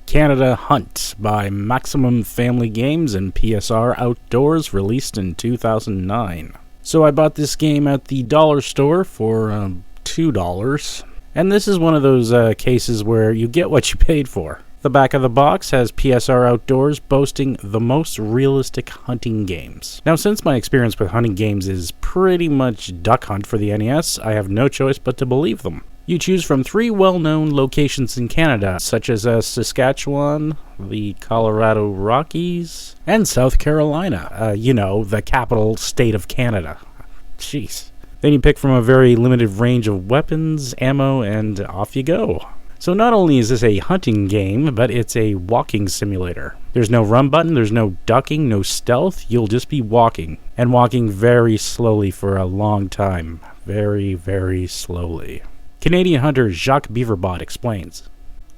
Canada Hunt by Maximum Family Games and PSR Outdoors, released in 2009. So I bought this game at the DollarStore for $2, and this is one of those cases where you get what you paid for. The back of the box has PSR Outdoors boasting the most realistic hunting games. Now, since my experience with hunting games is pretty much Duck Hunt for the NES, I have no choice but to believe them. You choose from 3 well-known locations in Canada, such as Saskatchewan, the Colorado Rockies, and South Carolina. The capital state of Canada. Jeez. Then you pick from a very limited range of weapons, ammo, and off you go. So not only is this a hunting game, but it's a walking simulator. There's no run button, there's no ducking, no stealth. You'll just be walking, and walking very slowly for a long time. Very, very slowly. Canadian hunter Jacque Beaver Bot explains.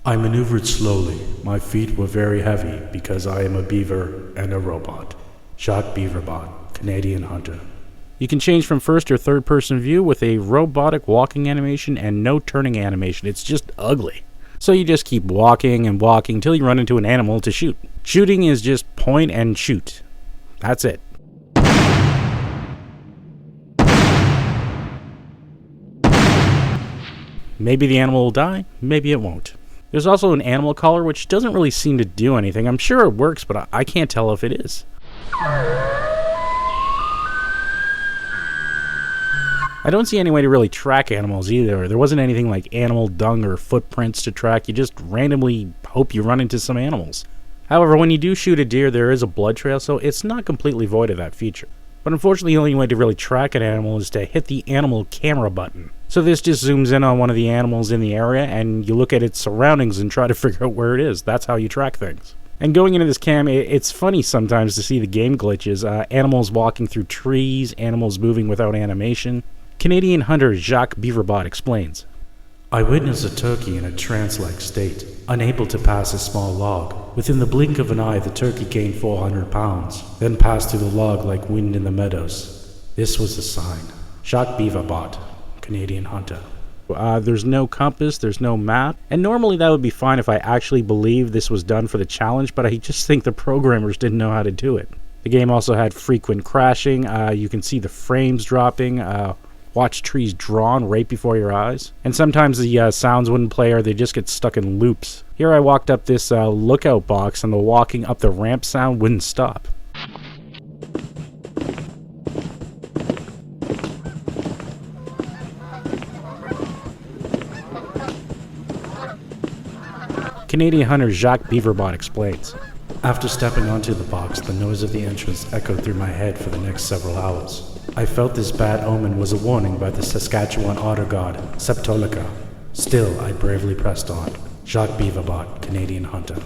I maneuvered slowly. My feet were very heavy because I am a beaver and a robot. Jacque Beaver Bot, Canadian hunter. You can change from first or third person view with a robotic walking animation and no turning animation. It's just ugly. So you just keep walking and walking till you run into an animal to shoot. Shooting is just point and shoot. That's it. Maybe the animal will die, maybe it won't. There's also an animal collar which doesn't really seem to do anything. I'm sure it works, but I can't tell if it is. I don't see any way to really track animals either. There wasn't anything like animal dung or footprints to track. You just randomly hope you run into some animals. However, when you do shoot a deer, there is a blood trail, so it's not completely void of that feature. But unfortunately, the only way to really track an animal is to hit the animal camera button. So this just zooms in on one of the animals in the area, and you look at its surroundings and try to figure out where it is. That's how you track things. And going into this cam, it's funny sometimes to see the game glitches. Animals walking through trees, animals moving without animation. Canadian hunter Jacque Beaver Bot explains. I witnessed a turkey in a trance-like state, unable to pass a small log. Within the blink of an eye, the turkey gained 400 pounds, then passed through the log like wind in the meadows. This was the sign. Jacque Beaver Bot, Canadian hunter. There's no compass, there's no map, and normally that would be fine if I actually believed this was done for the challenge, but I just think the programmers didn't know how to do it. The game also had frequent crashing. You can see the frames dropping. Watch trees drawn right before your eyes. And sometimes the sounds wouldn't play or they just get stuck in loops. Here I walked up this lookout box and the walking up the ramp sound wouldn't stop. Canadian hunter Jacque Beaver Bot explains. After stepping onto the box, the noise of the entrance echoed through my head for the next several hours. I felt this bad omen was a warning by the Saskatchewan otter god, Septolica. Still, I bravely pressed on. Jacque Beaver Bot, Canadian hunter.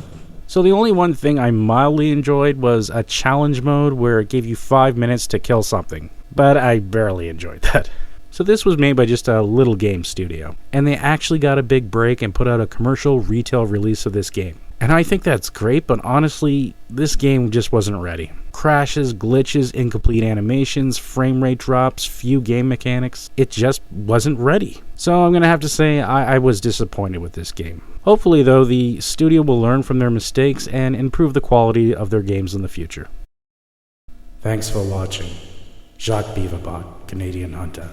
So the only one thing I mildly enjoyed was a challenge mode where it gave you 5 minutes to kill something. But I barely enjoyed that. So this was made by just a little game studio. And they actually got a big break and put out a commercial retail release of this game. And I think that's great, but honestly, this game just wasn't ready. Crashes, glitches, incomplete animations, frame rate drops, few game mechanics. It just wasn't ready. So I'm going to have to say I was disappointed with this game. Hopefully, though, the studio will learn from their mistakes and improve the quality of their games in the future. Thanks for watching. Jacque Beaver Bot, Canadian hunter.